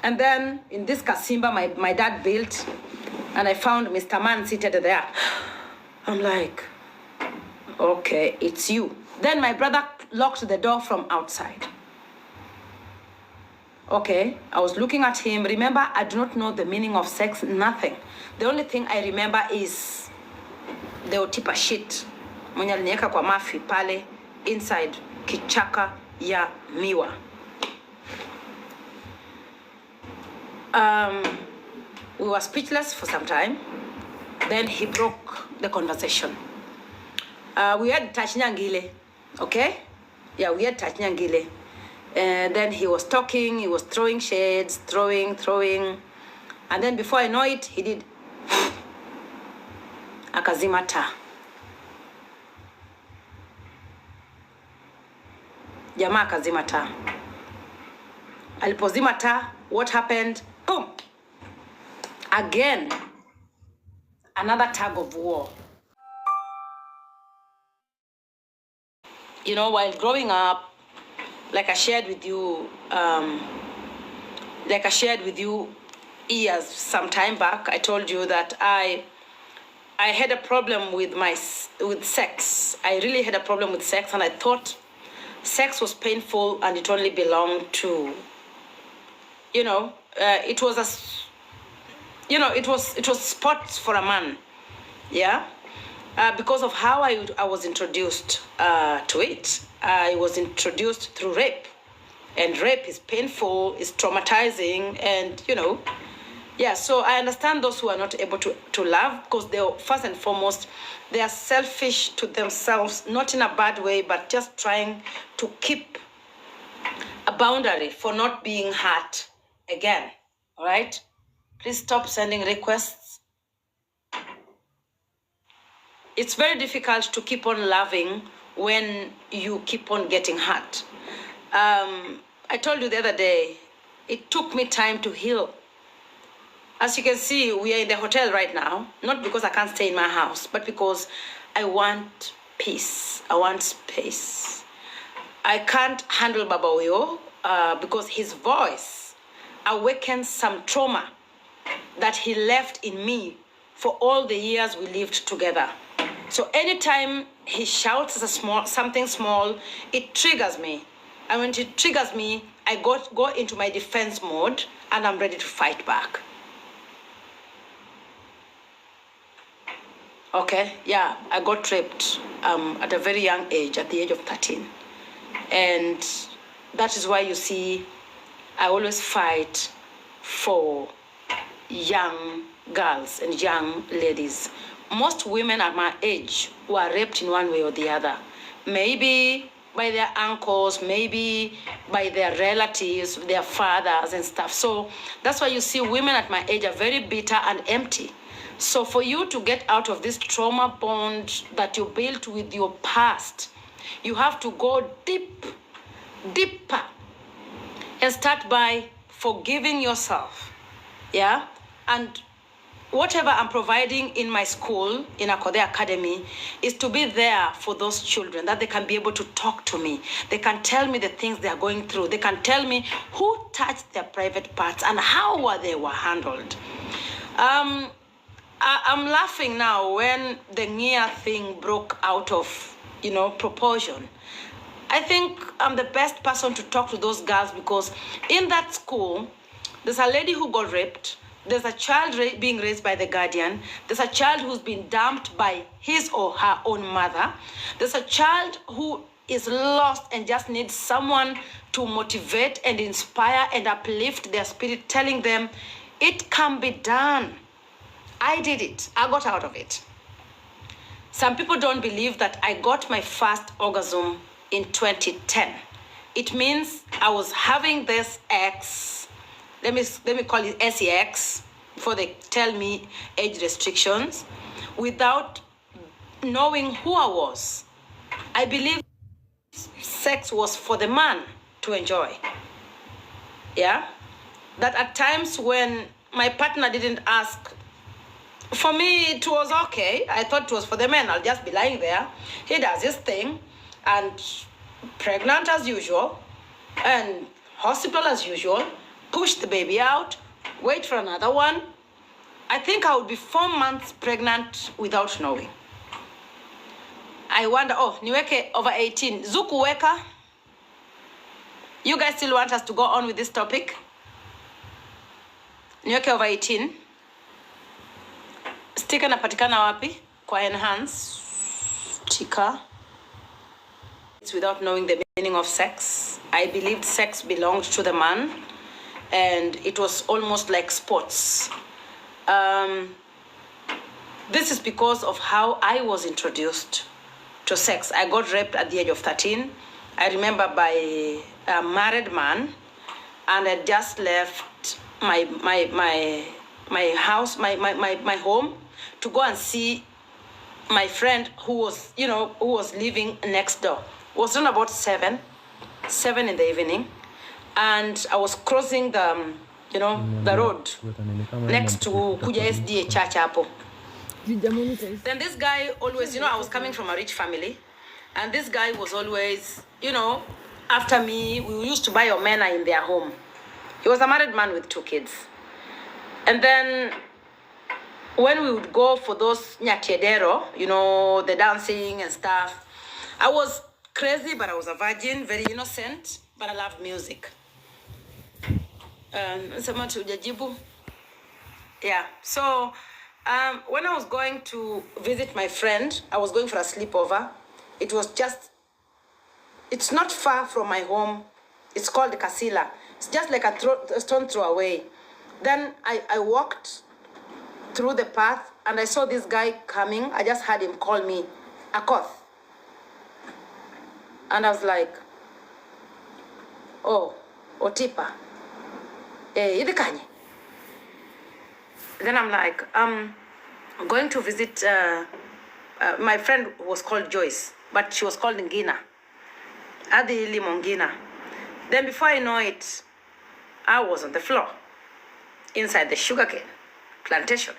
And then in this Kasimba, my dad built, and I found Mr. Man seated there. I'm like, okay, it's you. Then my brother locked the door from outside. Okay, I was looking at him. Remember, I do not know the meaning of sex, nothing. The only thing I remember is the otipa shit. Mwenye alinieka kwa mafi pale inside kichaka ya miwa. We were speechless for some time. Then he broke the conversation. We had touch nyangile, okay? Yeah, we had touch nyangile. And then he was talking, he was throwing shades, throwing. And then before I know it, he did akazima taa. Jamaa akazima taa. Alipozima taa, what happened? Boom! Again, another tug of war. You know, while growing up, like I shared with you years, some time back, I told you that I had a problem with sex. I really had a problem with sex, and I thought sex was painful and it only belonged to, it was sports for a man, yeah. Because of how I was introduced to it. I was introduced through rape. And rape is painful, is traumatizing, and, yeah, so I understand those who are not able to love, because first and foremost, they are selfish to themselves, not in a bad way, but just trying to keep a boundary for not being hurt again, all right? Please stop sending requests. It's very difficult to keep on loving when you keep on getting hurt. I told you the other day, it took me time to heal. As you can see, we are in the hotel right now, not because I can't stay in my house, but because I want peace. I want space. I can't handle Baba Oyo because his voice awakens some trauma that he left in me for all the years we lived together. So anytime he shouts something small, it triggers me. And when it triggers me, I go into my defense mode and I'm ready to fight back. Okay, yeah, I got raped at a very young age, at the age of 13. And that is why you see, I always fight for young girls and young ladies. Most women at my age were raped in one way or the other. Maybe by their uncles, maybe by their relatives, their fathers and stuff. So that's why you see women at my age are very bitter and empty. So for you to get out of this trauma bond that you built with your past, you have to go deeper, and start by forgiving yourself, yeah? And whatever I'm providing in my school, in Akothee Academy, is to be there for those children, that they can be able to talk to me. They can tell me the things they are going through. They can tell me who touched their private parts and how they were handled. I'm laughing now when the Nia thing broke out of, proportion. I think I'm the best person to talk to those girls, because in that school, there's a lady who got raped. There's a child being raised by the guardian. There's a child who's been dumped by his or her own mother. There's a child who is lost and just needs someone to motivate and inspire and uplift their spirit, telling them it can be done. I did it. I got out of it. Some people don't believe that I got my first orgasm in 2010. It means I was having this ex, let me call it SEX, before they tell me age restrictions, without knowing who I was. I believe sex was for the man to enjoy. Yeah? That at times when my partner didn't ask, for me it was okay. I thought it was for the men. I'll just be lying there. He does his thing, and pregnant as usual, and hospital as usual, push the baby out, wait for another one. I think I would be 4 months pregnant without knowing. I wonder, oh, niweke over 18. Zuku weka. You guys still want us to go on with this topic? Niweke over 18. Sticker napatikana wapi? Kwa enhance. Sticker. It's without knowing the meaning of sex. I believed sex belonged to the man, and it was almost like sports. This is because of how I was introduced to sex. I got raped at the age of 13. I remember by a married man, and I just left my house, my home, to go and see my friend who was living next door. It was around about 7 in the evening, and I was crossing the road next to Kuja SDA church hapo. Then this guy always, I was coming from a rich family, and this guy was always, after me. We used to buy omena in their home. He was a married man with 2 kids. And then when we would go for those nyatiedero, the dancing and stuff, I was crazy, but I was a virgin, very innocent, but I loved music. Yeah, so when I was going to visit my friend, I was going for a sleepover. It's not far from my home. It's called Kasila. It's just like a stone throw away. Then I walked through the path, and I saw this guy coming. I just heard him call me Akothee. And I was like, oh, Otipa. Idikanye. Then I'm like, I'm going to visit, my friend was called Joyce, but she was called Ngina. Adi Limongina. Then before I know it, I was on the floor, inside the sugarcane plantation,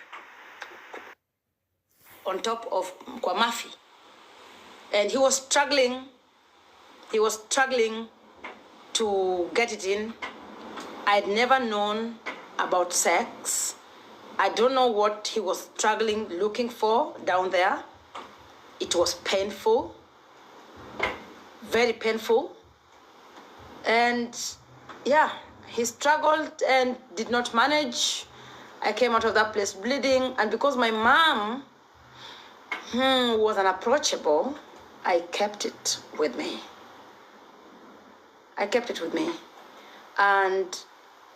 on top of Kwamafi. And he was struggling to get it in. I'd never known about sex. I don't know what he was struggling, looking for down there. It was painful, very painful. And yeah, he struggled and did not manage. I came out of that place bleeding. And because my mom was unapproachable, I kept it with me. And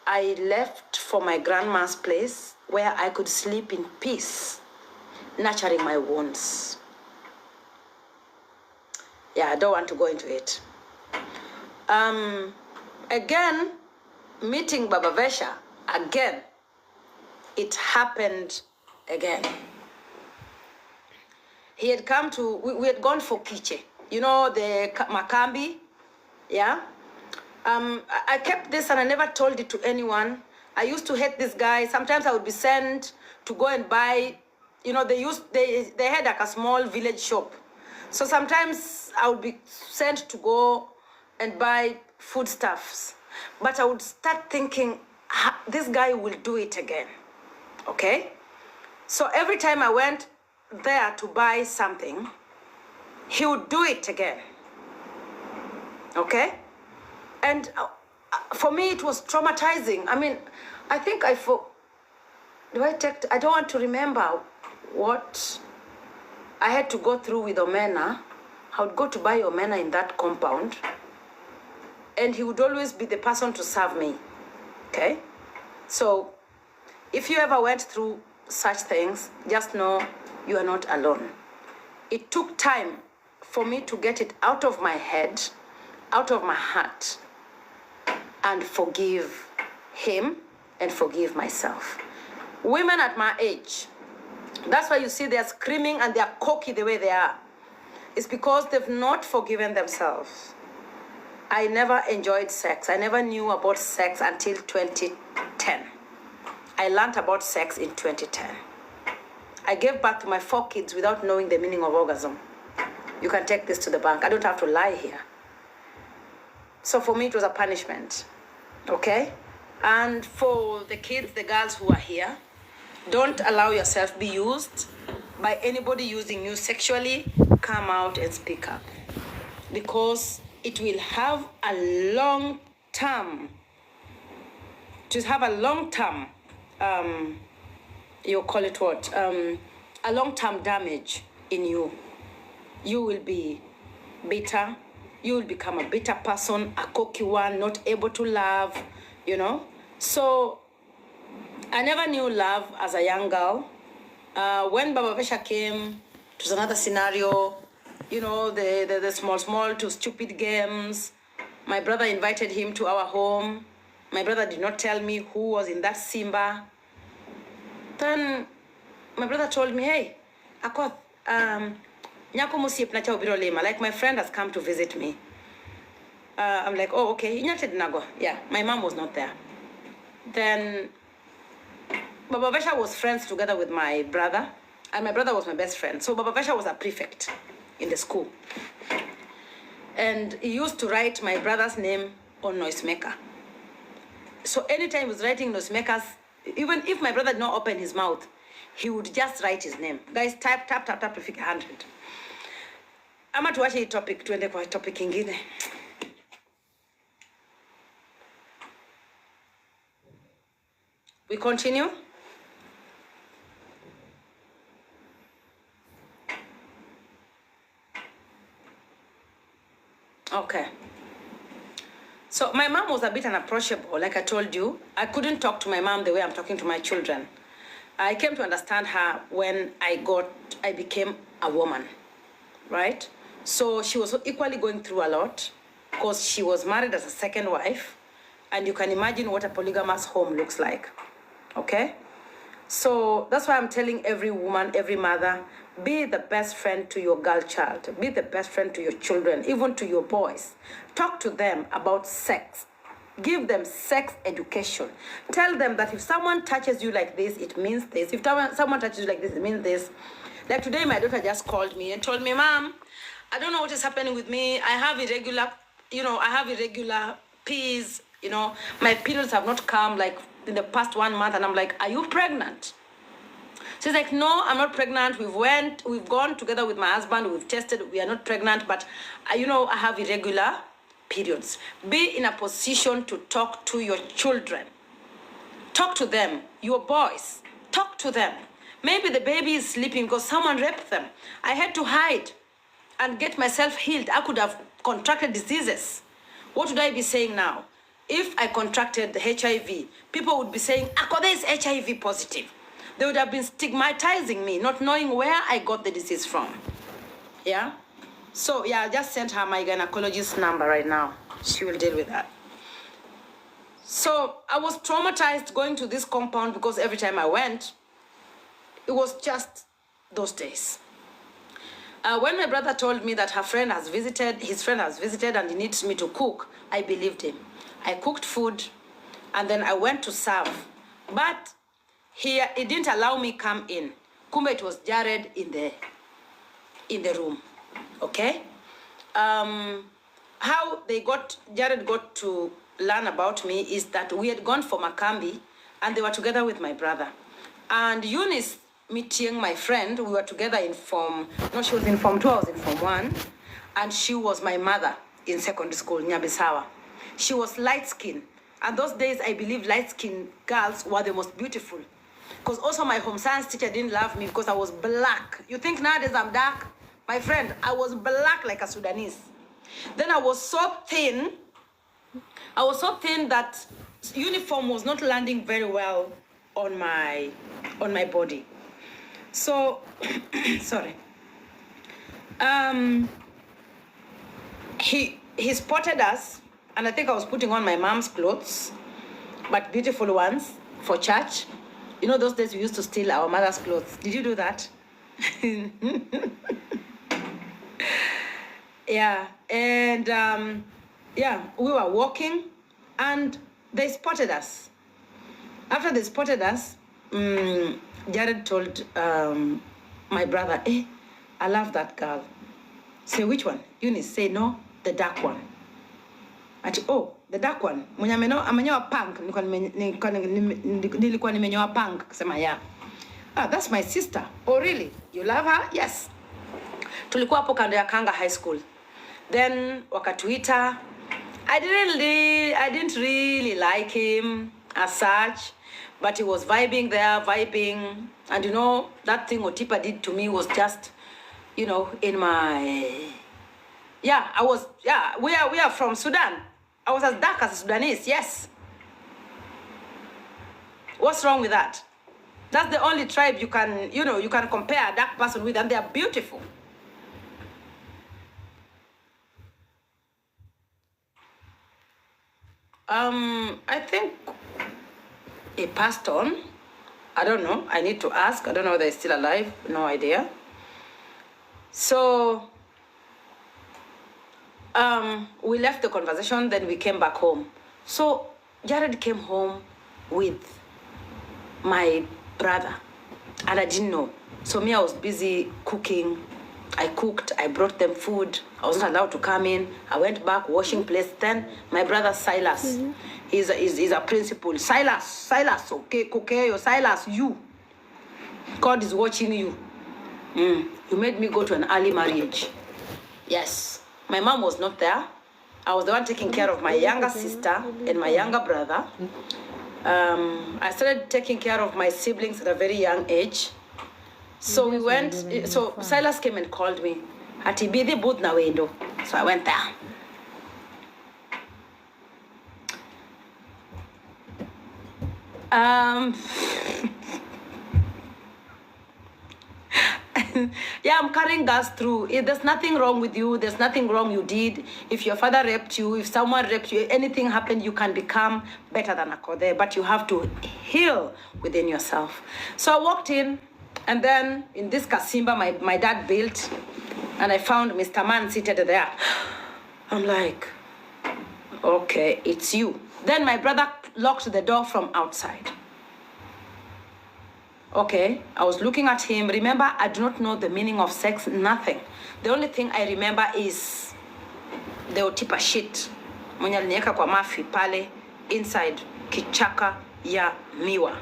I left for my grandma's place where I could sleep in peace, nurturing my wounds. Yeah, I don't want to go into it. Again, meeting Baba Vesha, again, it happened again. He had come to, we had gone for Kiche, the Makambi, yeah? I kept this and I never told it to anyone. I used to hate this guy. Sometimes I would be sent to go and buy, they had like a small village shop. So sometimes I would be sent to go and buy foodstuffs. But I would start thinking, this guy will do it again, okay? So every time I went there to buy something, he would do it again, okay? And for me, it was traumatizing. I mean, I think I don't want to remember what I had to go through with Omena. I would go to buy Omena in that compound, and he would always be the person to serve me, okay? So if you ever went through such things, just know you are not alone. It took time for me to get it out of my head, out of my heart, and forgive him and forgive myself. Women at my age, that's why you see they're screaming and they're cocky the way they are. It's because they've not forgiven themselves. I never enjoyed sex. I never knew about sex until 2010. I learned about sex in 2010. I gave birth to my 4 kids without knowing the meaning of orgasm. You can take this to the bank. I don't have to lie here. So for me, it was a punishment, okay? And for the kids, the girls who are here, don't allow yourself be used by anybody using you sexually. Come out and speak up, because it will have a long term. To have a long term, you call it what? A long term damage in you. You will be bitter. You will become a bitter person, a cocky one, not able to love, you know. So I never knew love as a young girl. When Baba Vesha came, it was another scenario, you know, the small to stupid games. My brother invited him to our home. My brother did not tell me who was in that Simba. Then my brother told me, hey, Akoth, like my friend has come to visit me. I'm like, oh, okay. Yeah, my mom was not there. Then Baba Vesha was friends together with my brother, and my brother was my best friend. So Baba Vesha was a prefect in the school. And he used to write my brother's name on noisemaker. So anytime he was writing noisemakers, even if my brother did not open his mouth, he would just write his name. Guys, tap to figure 100. Ama tuache hii topic, tuende kwa topic ingine. We continue. Okay. So my mom was a bit unapproachable, like I told you. I couldn't talk to my mom the way I'm talking to my children. I came to understand her when I became a woman, right? So she was equally going through a lot because she was married as a second wife, and you can imagine what a polygamous home looks like, okay? So that's why I'm telling every woman, every mother, be the best friend to your girl child. Be the best friend to your children, even to your boys. Talk to them about sex. Give them sex education. Tell them that if someone touches you like this, it means this. If someone touches you like this, it means this. Like today, my daughter just called me and told me, Mom, I don't know what is happening with me. I have irregular peas. My periods have not come like in the past 1 month. And I'm like, are you pregnant? She's like, no, I'm not pregnant. We've gone together with my husband. We've tested. We are not pregnant, but I have irregular periods. Be in a position to talk to your children. Talk to them, your boys. Talk to them. Maybe the baby is sleeping because someone raped them. I had to hide and get myself healed. I could have contracted diseases. What would I be saying now? If I contracted the HIV, people would be saying, Akothee is HIV positive. They would have been stigmatizing me, not knowing where I got the disease from. Yeah? So, yeah, I just sent her my gynecologist's number right now. She will deal with that. So, I was traumatized going to this compound because every time I went, it was just those days. When my brother told me that his friend has visited and he needs me to cook, I believed him. I cooked food and then I went to serve. But he didn't allow me come in. Kumbe it was Jared in the room. Okay? How Jared got to learn about me is that we had gone for Makambi and they were together with my brother. And Eunice meeting my friend, we were together in she was in Form 2, I was in Form 1. And she was my mother in secondary school, Nyabisawa. She was light-skinned. And those days, I believe light-skinned girls were the most beautiful. Because also my home science teacher didn't love me because I was black. You think nowadays I'm dark? My friend, I was black like a Sudanese. Then I was so thin that uniform was not landing very well on my body. So, sorry. He spotted us, and I think I was putting on my mom's clothes, but beautiful ones for church. You know those days we used to steal our mother's clothes. Did you do that? Yeah, and yeah, we were walking, and they spotted us. After they spotted us, Jared told my brother, "Hey, I love that girl." Say, which one? Eunice, say, no, the dark one. Oh, the dark one. Mwenye amenyoa punk, nilikuwa nimenyoa punk. Kusema yeah. Ah, that's my sister. Oh really? You love her? Yes. Tulikuwa hapo kando ya Kanga High School. Then wakatuita. I didn't really like him as such, but he was vibing there, vibing. And you know, that thing Otipa did to me was just, you know, in my... Yeah, we are from Sudan. I was as dark as a Sudanese, yes. What's wrong with that? That's the only tribe you can, you know, you can compare a dark person with, and they are beautiful. I think he passed on. I don't know. I need to ask. I don't know whether he's still alive. No idea. So, we left the conversation, then we came back home. So, Jared came home with my brother, and I didn't know. So me, I was busy cooking. I cooked, I brought them food. I wasn't allowed to come in. I went back, washing plates. Then my brother Silas, he's a principal. Silas, okay, Kokeyo, Silas, you. God is watching you. You made me go to an early marriage. Yes. My mom was not there. I was the one taking care of my younger sister and my younger brother. I started taking care of my siblings at a very young age. So we went, so Silas came and called me. Atibidi booth na window. So I went there. Yeah, I'm carrying girls through. If there's nothing wrong with you, there's nothing wrong you did. If your father raped you, if someone raped you, anything happened, you can become better than Akothee, but you have to heal within yourself. So I walked in, and then in this Kasimba, my dad built, and I found Mr. Man seated there. I'm like, okay, it's you. Then my brother locked the door from outside. Okay, I was looking at him. Remember, I do not know the meaning of sex, nothing. The only thing I remember is the Otipa shit. Mwenye alinieka kwa mafi pale, inside kichaka ya miwa.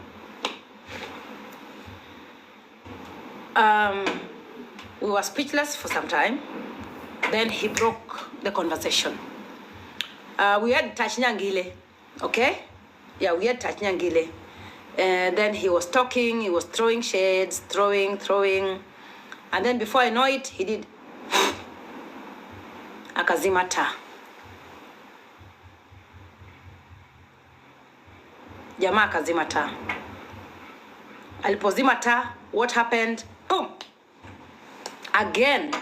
We were speechless for some time. Then he broke the conversation. We had Tachnyangile, okay? Yeah, we had Tachnyangile. And then he was talking, he was throwing shades, throwing. And then before I know it, he did akazima taa. Jamaa akazima taa. Alipozima taa, what happened? Boom! Again,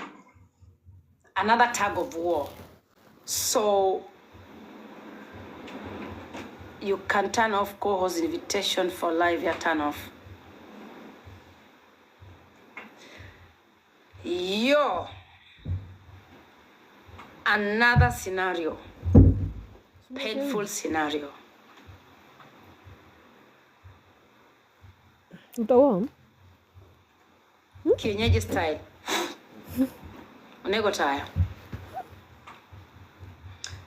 another tug of war. So, you can turn off co-host invitation for live, yeah, turn off. Yo, another scenario, painful scenario. Kienyeji style. Unego taya.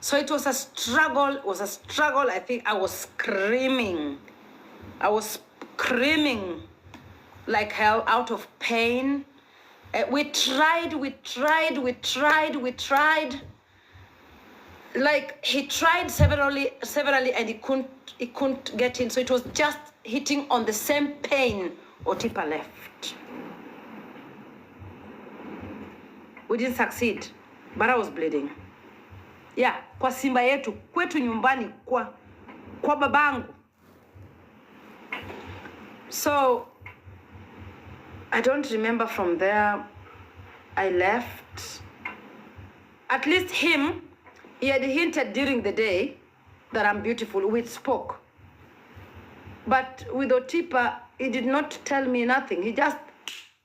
So it was a struggle, I think I was screaming. Like hell out of pain. We tried. Like he tried severally and he couldn't get in. So it was just hitting on the same pain Otipa left. We didn't succeed, but I was bleeding. Yeah, kwa simba yetu, kwetu nyumbani, kwa babangu. So, I don't remember from there, I left. At least him, he had hinted during the day that I'm beautiful. We spoke. But with Otipa, he did not tell me nothing. He just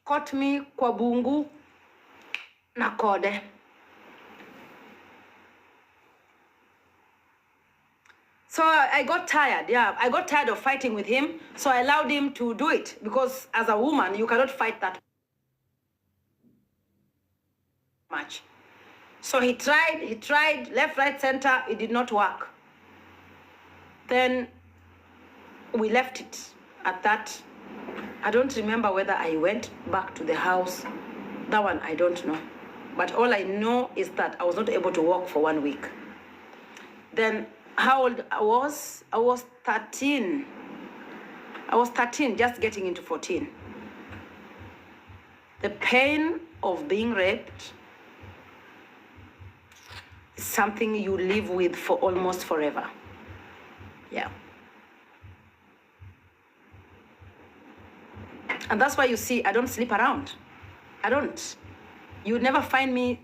caught me kwa bungu na kode. So I got tired, yeah. I got tired of fighting with him, so I allowed him to do it. Because as a woman, you cannot fight that much. So he tried, left, right, center, it did not work. Then we left it at that. I don't remember whether I went back to the house. That one, I don't know. But all I know is that I was not able to walk for 1 week. Then how old I was? I was 13. I was 13, just getting into 14. The pain of being raped is something you live with for almost forever. Yeah. And that's why you see, I don't sleep around. I don't. You would never find me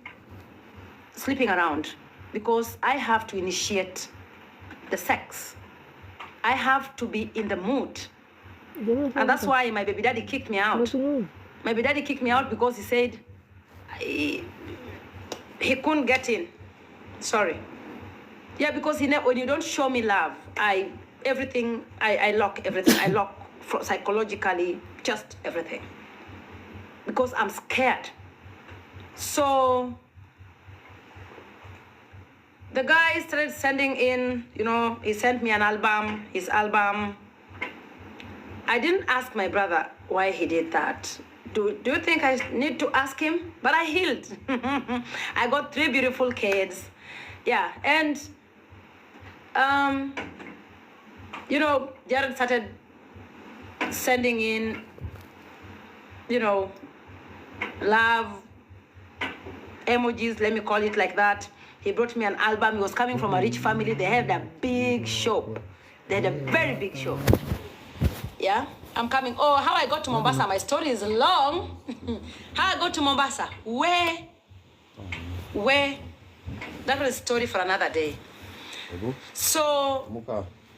sleeping around because I have to initiate the sex. I have to be in the mood. And that's why my baby daddy kicked me out. My baby daddy kicked me out because he said he couldn't get in. Sorry. Yeah, because when you don't show me love, I lock everything. I lock psychologically, just everything. Because I'm scared. So the guy started sending in, he sent me an album, his album. I didn't ask my brother why he did that. Do you think I need to ask him? But I healed. I got 3 beautiful kids. Yeah, and Jared started sending in, love emojis, let me call it like that. He brought me an album. He was coming from a rich family. They had a big shop. They had a very big shop. Yeah, I'm coming. Oh, how I got to Mombasa. My story is long. How I got to Mombasa. Where? That was a story for another day. So,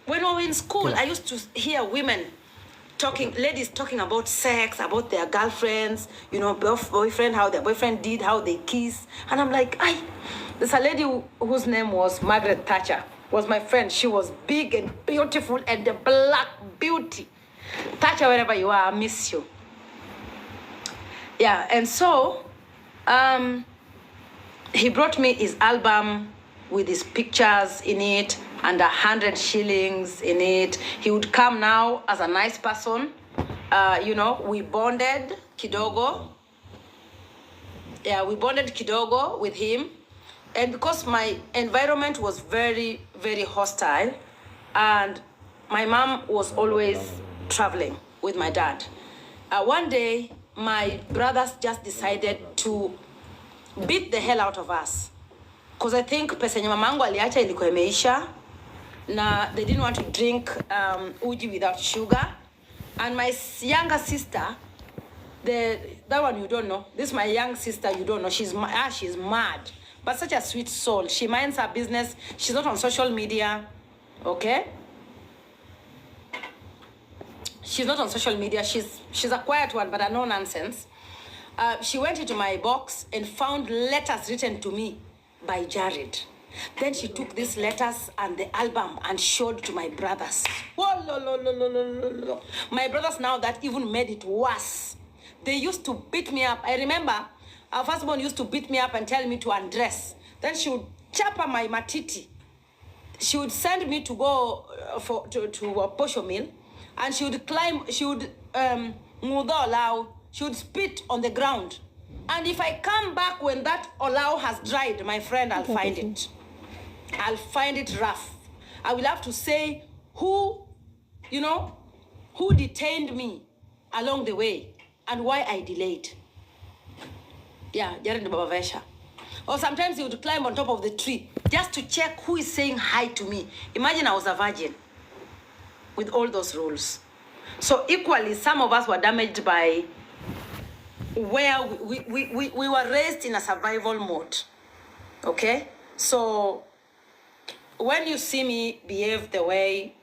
when we were in school, I used to hear ladies talking about sex, about their girlfriends, boyfriend, how their boyfriend did, how they kiss. And I'm like, there's a lady whose name was Margaret Thatcher, was my friend. She was big and beautiful and a black beauty. Thatcher, wherever you are, I miss you. Yeah, and so he brought me his album with his pictures in it and 100 shillings in it. He would come now as a nice person. We bonded kidogo. Yeah, we bonded kidogo with him. And because my environment was very, very hostile, and my mom was always traveling with my dad. One day, my brothers just decided to beat the hell out of us. Because I think pesa yenye mamangu aliacha ilikuwa imeisha. Na they didn't want to drink uji without sugar. And my younger sister, that one you don't know. This is my young sister, you don't know. She's mad. But such a sweet soul. She minds her business. She's not on social media. Okay? She's not on social media. She's a quiet one, but a no nonsense. She went into my box and found letters written to me by Jared. Then she took these letters and the album and showed to my brothers. Whoa, my brothers now, that even made it worse. They used to beat me up. I remember our firstborn used to beat me up and tell me to undress. Then she would chop on my matiti. She would send me to go to a posho mill, and she would climb, she would she would spit on the ground. And if I come back when that olau has dried, my friend, I'll find it. I'll find it rough. I will have to say who detained me along the way and why I delayed. Yeah, Jared Babavesha. Or sometimes he would climb on top of the tree just to check who is saying hi to me. Imagine I was a virgin with all those rules. So equally, some of us were damaged by where we were raised in a survival mode. Okay? So when you see me behave the way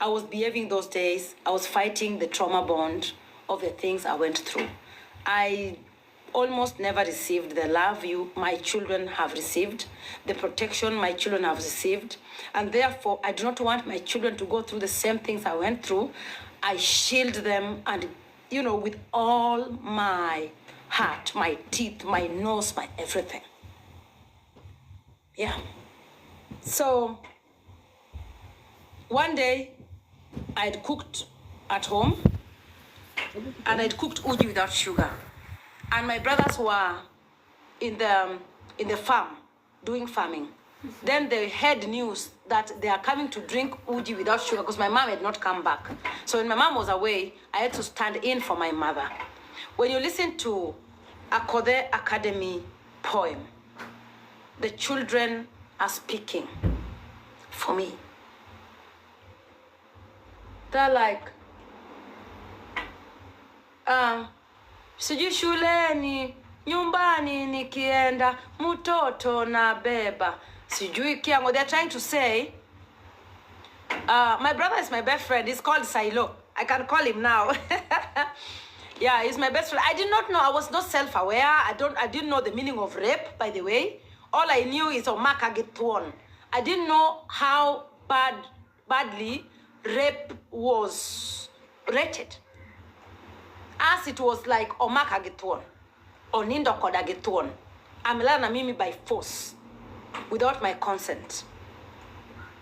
I was behaving those days, I was fighting the trauma bond of the things I went through. I almost never received the love my children have received, the protection my children have received, and therefore I do not want my children to go through the same things I went through. I shield them, and with all my heart, my teeth, my nose, my everything. Yeah. So one day, I'd cooked at home, and I'd cooked uji without sugar. And my brothers were in the farm, doing farming. Then they heard news that they are coming to drink uji without sugar because my mom had not come back. So when my mom was away, I had to stand in for my mother. When you listen to Akothee Academy poem, the children are speaking for me. They're like, sijui shuleni, nyumbani nikienda, mtoto na beba. Sijui kiango. They're trying to say, my brother is my best friend. He's called Silo. I can call him now. Yeah, he's my best friend. I did not know. I was not self-aware. I didn't know the meaning of rape, by the way. All I knew is Omaka get thrown. I didn't know how badly rape was rated. As it was like Omaka get thrown, or Nindo Koda get thrown. Amelana mimi by force, without my consent.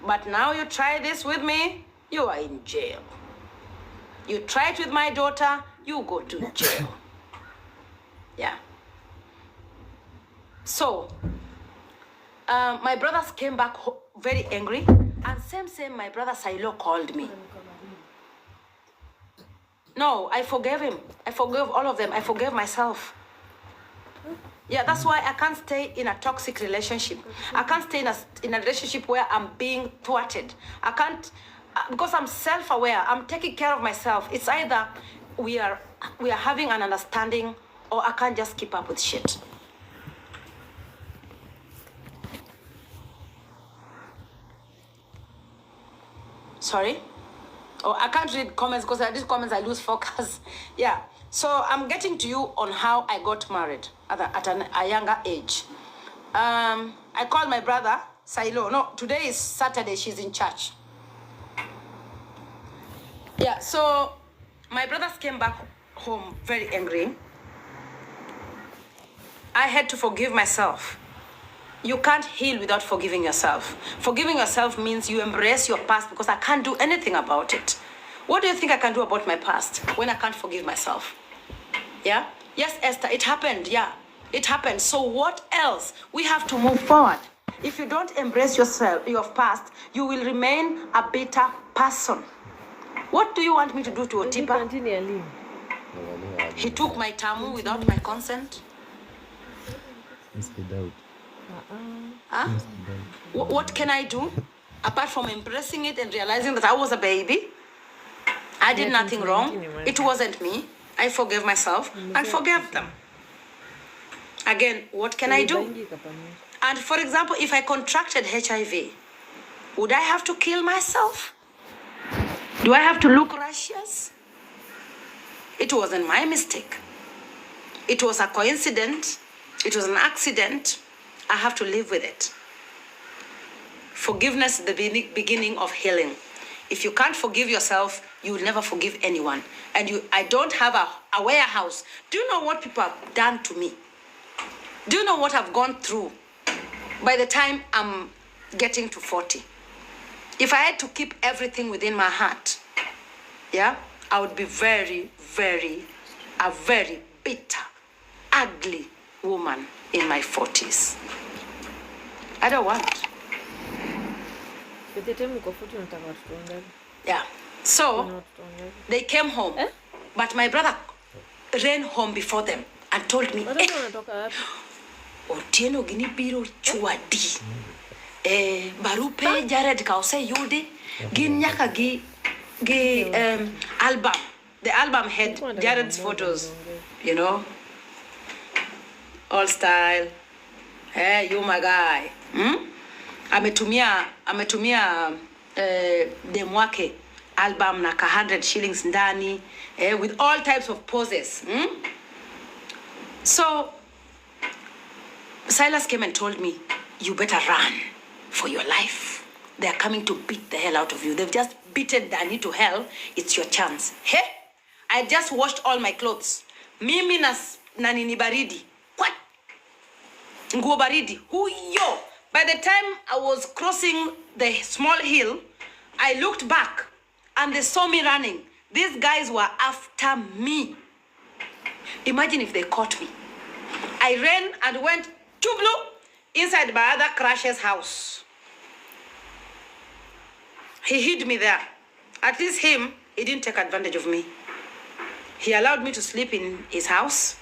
But now you try this with me, you are in jail. You try it with my daughter, you go to jail. Yeah. So, my brothers came back very angry, and same, my brother Silo called me. No, I forgave him. I forgave all of them. I forgave myself. Yeah, that's why I can't stay in a toxic relationship. I can't stay in a relationship where I'm being thwarted. I can't, because I'm self-aware. I'm taking care of myself. It's either we are having an understanding, or I can't just keep up with shit. Sorry? Oh, I can't read comments because I read comments, I lose focus. Yeah. So I'm getting to you on how I got married at a younger age. I called my brother, Silo. No, today is Saturday. She's in church. Yeah, so my brothers came back home very angry. I had to forgive myself. You can't heal without forgiving yourself. Forgiving yourself means you embrace your past, because I can't do anything about it. What do you think I can do about my past when I can't forgive myself? Yeah? Yes, Esther, it happened. Yeah, it happened. So what else? We have to move forward. If you don't embrace yourself, your past, you will remain a bitter person. What do you want me to do to Otipa? He took my tamu without my consent. Huh? What can I do apart from embracing it and realizing that I was a baby? I did nothing wrong. It wasn't me. I forgave myself and forgave them. Again, what can I do? And for example, if I contracted HIV, would I have to kill myself? Do I have to look righteous? It wasn't my mistake. It was a coincidence. It was an accident. I have to live with it. Forgiveness is the beginning of healing. If you can't forgive yourself, you will never forgive anyone. And I don't have a warehouse. Do you know what people have done to me? Do you know what I've gone through by the time I'm getting to 40? If I had to keep everything within my heart, yeah, I would be a very bitter, ugly woman in my 40s. I don't want. Yeah. So they came home, but my brother ran home before them and told me, Otieno gini biro chuadi. Barupe Jared Kause Yudi gin nyaka gi album. The album had Jared's photos, you know. All style. Hey, you my guy. Ametumia demwake album na 100 shillings ndani, with all types of poses. So Silas came and told me, you better run for your life. They are coming to beat the hell out of you. They've just beaten Danny to hell. It's your chance. Hey, I just washed all my clothes. Mimi na nini baridi. What? Nguo baridi. Huyo. By the time I was crossing the small hill, I looked back and they saw me running. These guys were after me. Imagine if they caught me. I ran and went chublu inside my other crash's house. He hid me there. At least he didn't take advantage of me. He allowed me to sleep in his house.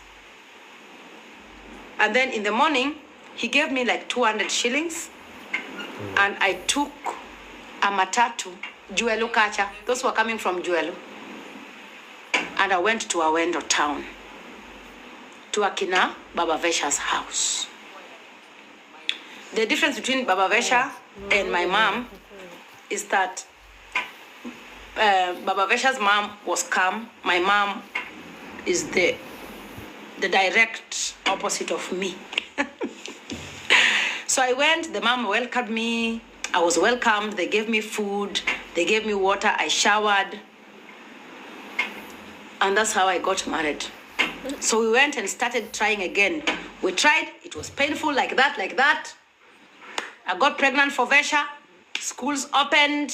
And then in the morning, he gave me like 200 shillings. And I took a matatu, Juelu Kacha. Those were coming from Juelu. And I went to Awendo town, to Akina Baba Vesha's house. The difference between Baba Vesha and my mom is that Baba Vesha's mom was calm. My mom is the direct opposite of me. So I went, the mom welcomed me. I was welcomed. They gave me food. They gave me water. I showered. And that's how I got married. So we went and started trying again. We tried. It was painful like that, like that. I got pregnant for Vesha. Schools opened.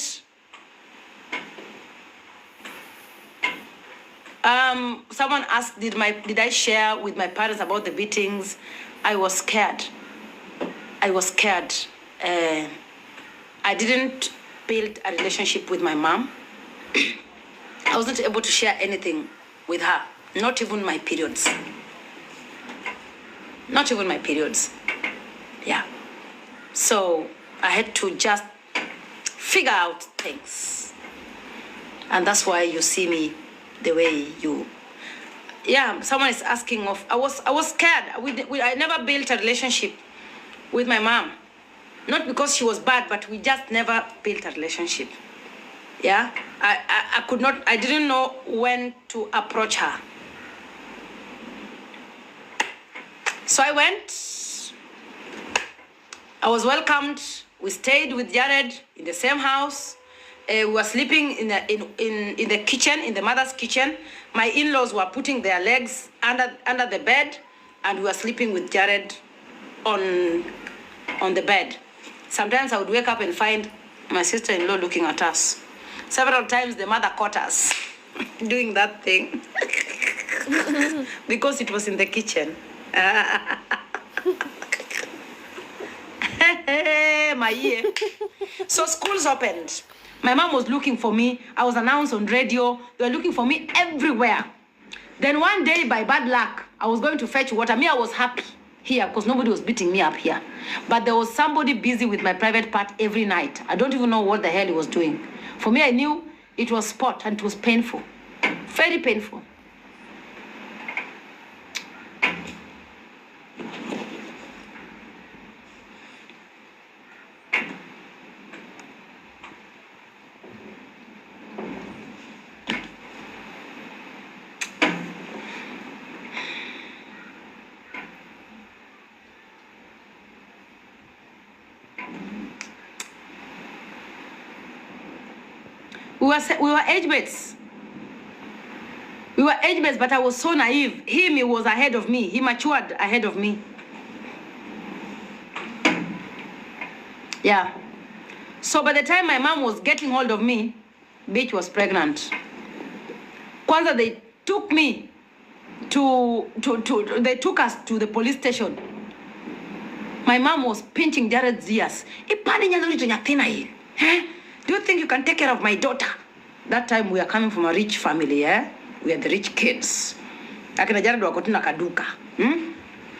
Someone asked, did I share with my parents about the beatings? I was scared. I was scared. I didn't build a relationship with my mom. I wasn't able to share anything with her, not even my periods. Not even my periods. Yeah. So I had to just figure out things. And that's why you see me the way you... Yeah, someone is asking of... I was scared. I never built a relationship with my mom. Not because she was bad, but we just never built a relationship. Yeah? I could not... I didn't know when to approach her. So I went. I was welcomed. We stayed with Jared in the same house. We were sleeping in the kitchen, in the mother's kitchen. My in-laws were putting their legs under the bed, and we were sleeping with Jared on the bed. Sometimes I would wake up and find my sister-in-law looking at us. Several times the mother caught us doing that thing because it was in the kitchen. My ear. So schools opened. My mom was looking for me. I was announced on radio. They were looking for me everywhere. Then one day, by bad luck, I was going to fetch water. Me, I was happy here because nobody was beating me up here. But there was somebody busy with my private part every night. I don't even know what the hell he was doing. For me, I knew it was sport and it was painful. Very painful. We were age mates. We were age mates, but I was so naive. He was ahead of me. He matured ahead of me. Yeah. So by the time my mom was getting hold of me, bitch was pregnant. Kwanza, they took me they took us to the police station. My mom was pinching Jared's ears. Do you think you can take care of my daughter? That time we are coming from a rich family, eh? We are the rich kids. We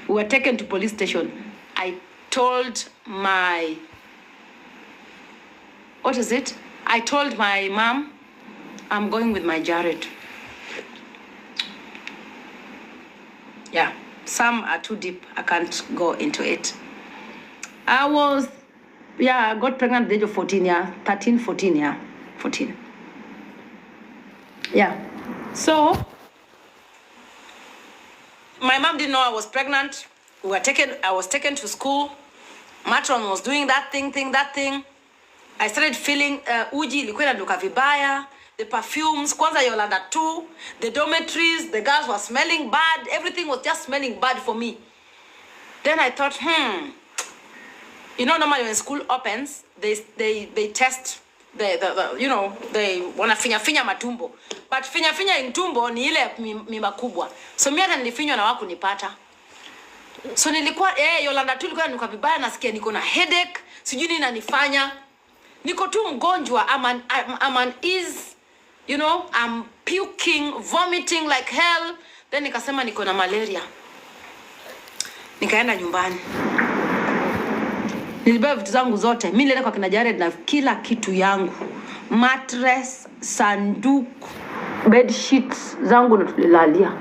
were taken to police station. I told my... What is it? I told my mom, I'm going with my Jared. Yeah, some are too deep. I can't go into it. I got pregnant at the age of 14, yeah. 13, 14, yeah. 14. Yeah. So, my mom didn't know I was pregnant. I was taken to school. Matron was doing that thing. I started feeling uji ilikuwa inanuka vibaya. The perfumes, kwanza Yolanda too. The dormitories, the girls were smelling bad. Everything was just smelling bad for me. Then I thought, you know, normally when school opens, they test you know, they wanna finya matumbo. But finya in tumbo ni ile mimba kubwa. So mimi hata nilifinywa na waku nipata. So nilikuwa Yolanda tu nilikuwa nuka vibaya, nasikia niko na headache, sijui nini inanifanya. Niko tu mgonjwa, I'm an ease, you know, I'm puking, vomiting like hell. Then nikasema niko na malaria. Nikaenda nyumbani. Nilibeba vitu zangu zote. Mimi nilienda kwa kina Jared na kila kitu yangu. Mattress, sanduku, bed sheets zangu na tulilalia.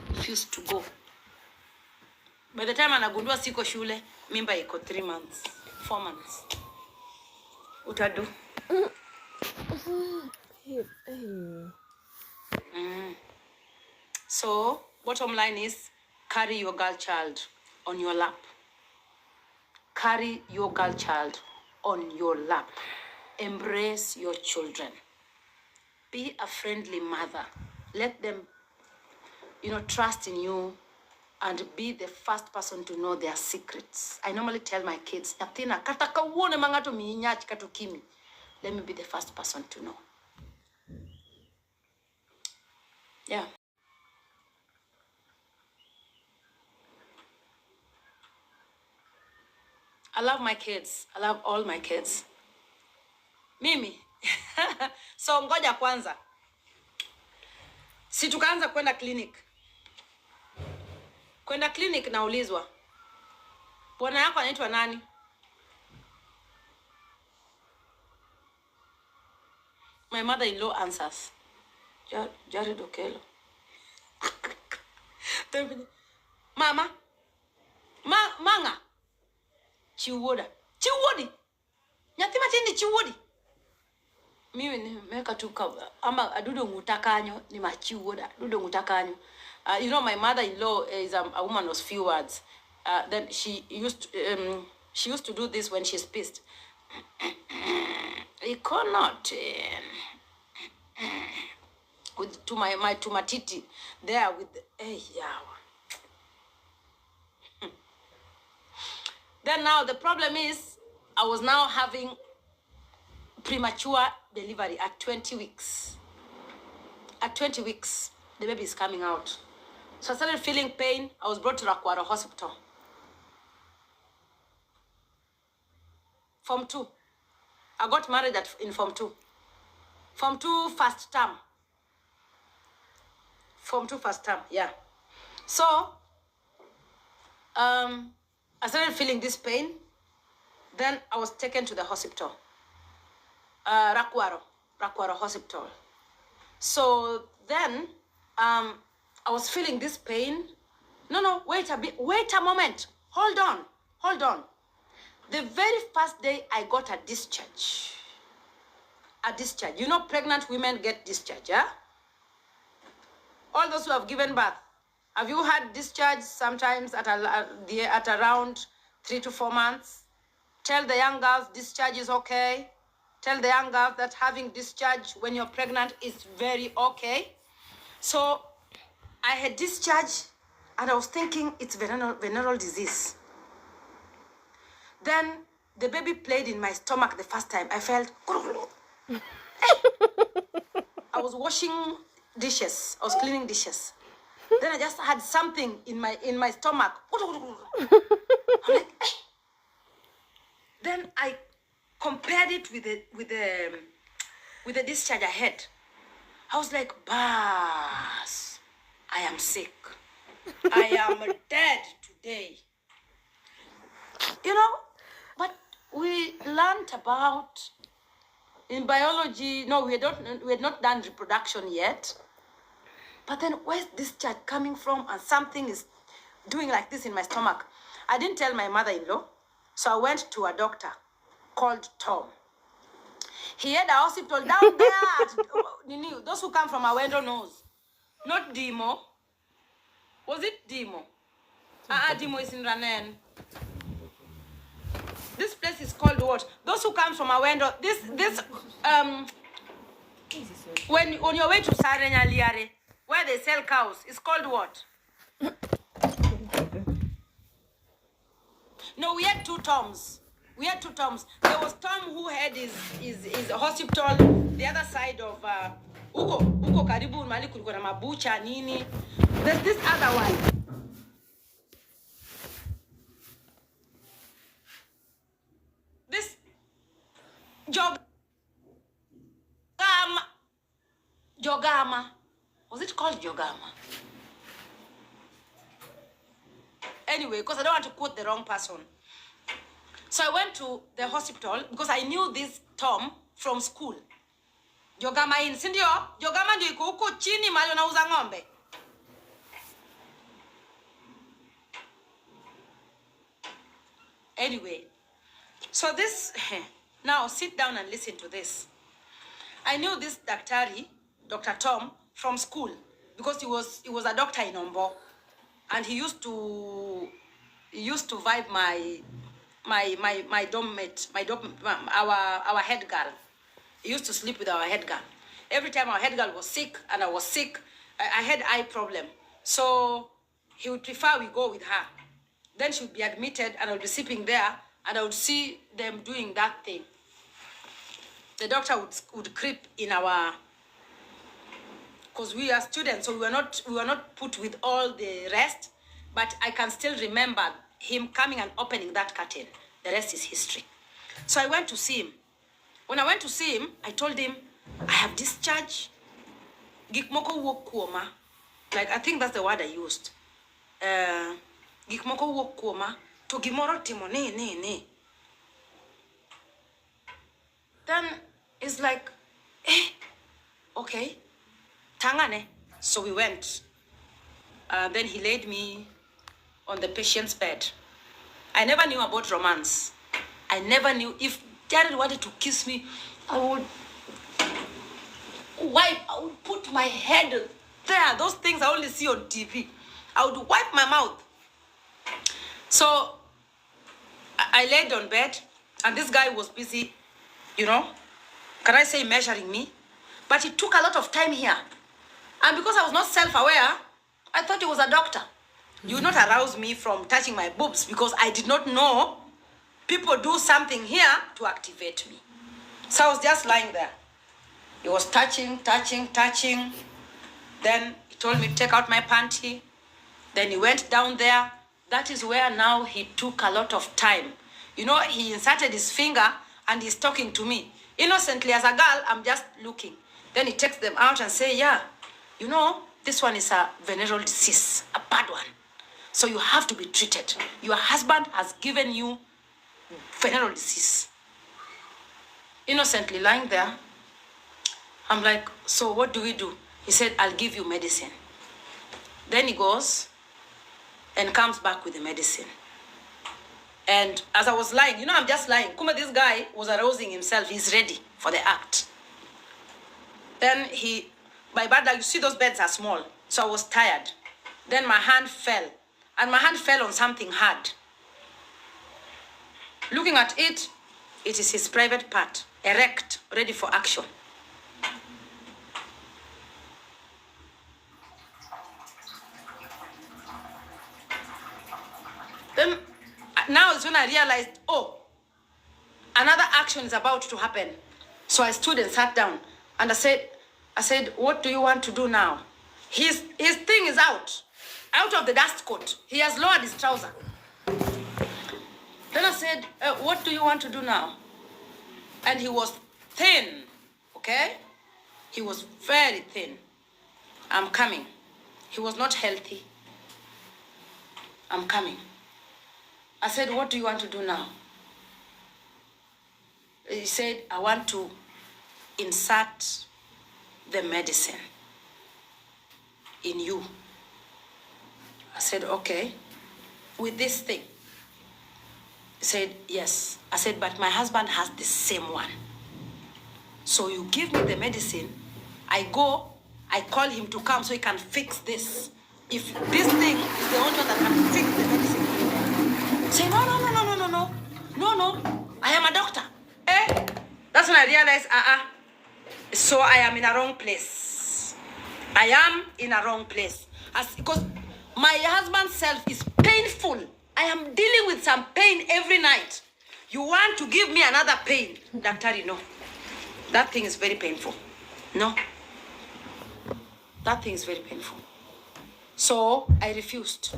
Refused to go. By the time anagundua siko shule, mimba iko 3 months, 4 months. Utadu. So, bottom line is, carry your girl child on your lap. Carry your girl child on your lap. Embrace your children. Be a friendly mother. Let them, you know, trust in you and be the first person to know their secrets. I normally tell my kids, let me be the first person to know. Yeah. I love my kids. I love all my kids. Mimi. So ngoja kwanza. Si tukaanza kwenda clinic. Kwenda clinic naulizwa. Bwana yako anaitwa nani? My mother-in-law answers. Jared Okelo. Mama. Manga. Chiwodi. Nyatima tini chiwodi. Mimi nimeka tu ama adudo ngutakanyo ni machiwoda. Adudo ngutakanyo. You know, my mother-in-law is a woman of few words. Then she used to do this when she's pissed. I cannot with to my titi there with Then now the problem is I was now having premature delivery at 20 weeks. At 20 weeks, the baby is coming out. So I started feeling pain. I was brought to Rakwaro Hospital. Form 2. I got married in Form 2. Form 2 first term. Form 2 first term, yeah. So, I started feeling this pain. Then I was taken to the hospital. Rakwaro Hospital. So then, I was feeling this pain. No, wait a moment. Hold on. The very first day I got a discharge. You know, pregnant women get discharge, yeah? All those who have given birth, have you had discharge sometimes at around 3 to 4 months? Tell the young girls discharge is okay. Tell the young girls that having discharge when you're pregnant is very okay. So I had discharge and I was thinking it's veneral disease. Then the baby played in my stomach the first time. I felt, I was washing dishes. I was cleaning dishes. Then I just had something in my stomach. I'm like, Then I compared it with the discharge I had. I was like, Bas, I am sick. I am dead today. You know, but we learned about in biology. No, we had not done reproduction yet. But then where's this discharge coming from? And something is doing like this in my stomach. I didn't tell my mother-in-law, so I went to a doctor called Tom. He had a hospital down there. Those who come from Awendo knows. Not Dimo. Was it Dimo? Dimo is in Ranen. This place is called what? Those who come from Awendo, when on your way to Sarenya Liare, where they sell cows, it's called what? No, we had two Toms. We had two Toms. There was Tom who had his hospital, the other side of Uko Karibu Mali kulikuwa na mabucha nini. There's this other one. This Jogama. Was it called Jogama? Anyway, because I don't want to quote the wrong person. So I went to the hospital because I knew this Tom from school. Jogama in, si ndio? Jogama ndio iko huko chini mahali wanauza ng'ombe. Anyway, so this, now sit down and listen to this. I knew this Daktari, Dr. Tom, from school because he was a doctor in Ombo, and he used to vibe my dorm mate, our head girl. He used to sleep with our head girl. Every time our head girl was sick and I was sick, I had eye problem. So he would prefer we go with her. Then she would be admitted and I would be sleeping there and I would see them doing that thing. The doctor would creep in our, because we are students, so we were not put with all the rest, but I can still remember him coming and opening that curtain. The rest is history. So I went to see him. When I went to see him, I told him, I have discharge. Gikmoko wok kuoma. Like, I think that's the word I used. Gikmoko wok kuoma. To gimoro timo ne. Then it's like, okay, tangane. So we went. Then he laid me on the patient's bed. I never knew about romance. I never knew if Jared wanted to kiss me, I would put my head there. Those things I only see on TV. I would wipe my mouth. So I laid on bed, and this guy was busy, can I say measuring me? But it took a lot of time here. And because I was not self-aware, I thought he was a doctor. You would not arouse me from touching my boobs because I did not know people do something here to activate me. So I was just lying there. He was touching. Then he told me to take out my panty. Then he went down there. That is where now he took a lot of time. He inserted his finger and he's talking to me. Innocently, as a girl, I'm just looking. Then he takes them out and say, yeah, this one is a veneral disease, a bad one. So you have to be treated. Your husband has given you veneral disease. Innocently lying there, I'm like, so what do we do? He said, I'll give you medicine. Then he goes and comes back with the medicine. And as I was lying, I'm just lying. Kuma, this guy was arousing himself. He's ready for the act. Then by bad luck, you see those beds are small. So I was tired. Then my hand fell. And my hand fell on something hard. Looking at it, it is his private part, erect, ready for action. Then, now is when I realized, another action is about to happen. So I stood and sat down, and I said, what do you want to do now? His thing is out of the dust coat. He has lowered his trouser. Then I said, what do you want to do now? And he was thin, okay? He was very thin. I'm coming. He was not healthy. I'm coming. I said, what do you want to do now? He said, I want to insert the medicine in you. I said, okay, with this thing. He said, yes. I said, but my husband has the same one. So you give me the medicine, I go, I call him to come so he can fix this. If this thing is the only one that can fix the medicine. Say, no, I am a doctor. That's when I realized, so I am in a wrong place. I am in a wrong place. Because my husband's self is painful. I am dealing with some pain every night. You want to give me another pain? Daktari, no. That thing is very painful. No. That thing is very painful. So I refused.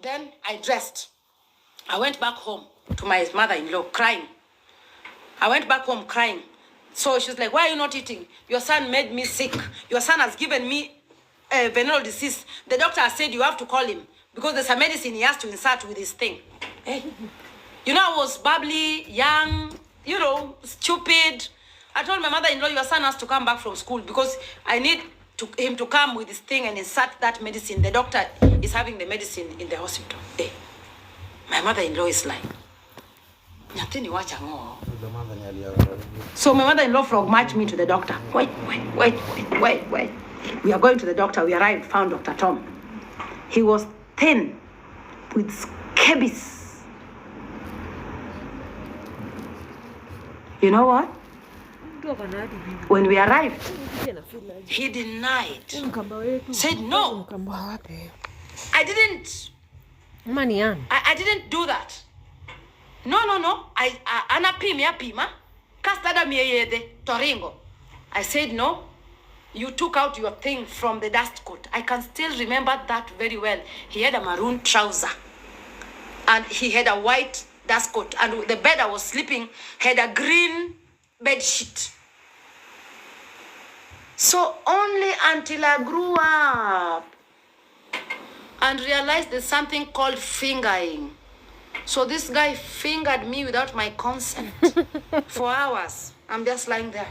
Then I dressed. I went back home to my mother-in-law crying. I went back home crying. So she's like, why are you not eating? Your son made me sick. Your son has given me a veneral disease. The doctor has said you have to call him because there's a medicine he has to insert with his thing. Hey. You know, I was bubbly, young, you know, stupid. I told my mother-in-law, your son has to come back from school because I need him to come with his thing and insert that medicine. The doctor is having the medicine in the hospital. Hey. My mother-in-law is like, nothing you watch. So my mother-in-law frog marched me to the doctor. Wait. We are going to the doctor. We arrived, found Dr. Tom. He was thin with scabies. You know what? When we arrived, he denied. Said no. I didn't. I didn't do that. No. Anapima. Kastada mieyede toringo. I said no. You took out your thing from the dust coat. I can still remember that very well. He had a maroon trouser. And he had a white dust coat. And the bed I was sleeping had a green bed sheet. So only until I grew up and realized there's something called fingering. So this guy fingered me without my consent for hours. I'm just lying there.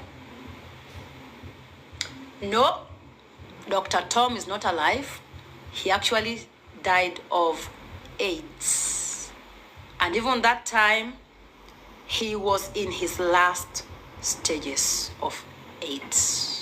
No, Dr. Tom is not alive. He actually died of AIDS. And even that time, he was in his last stages of AIDS.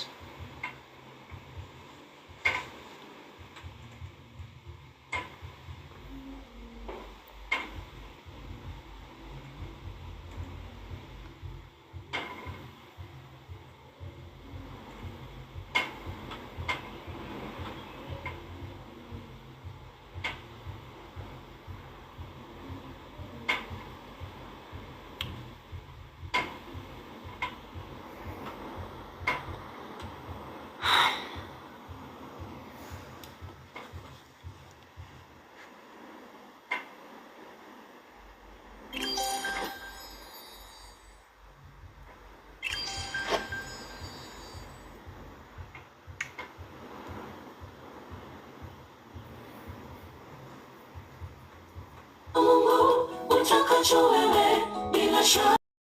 Mungu utakacho wewe bila shaka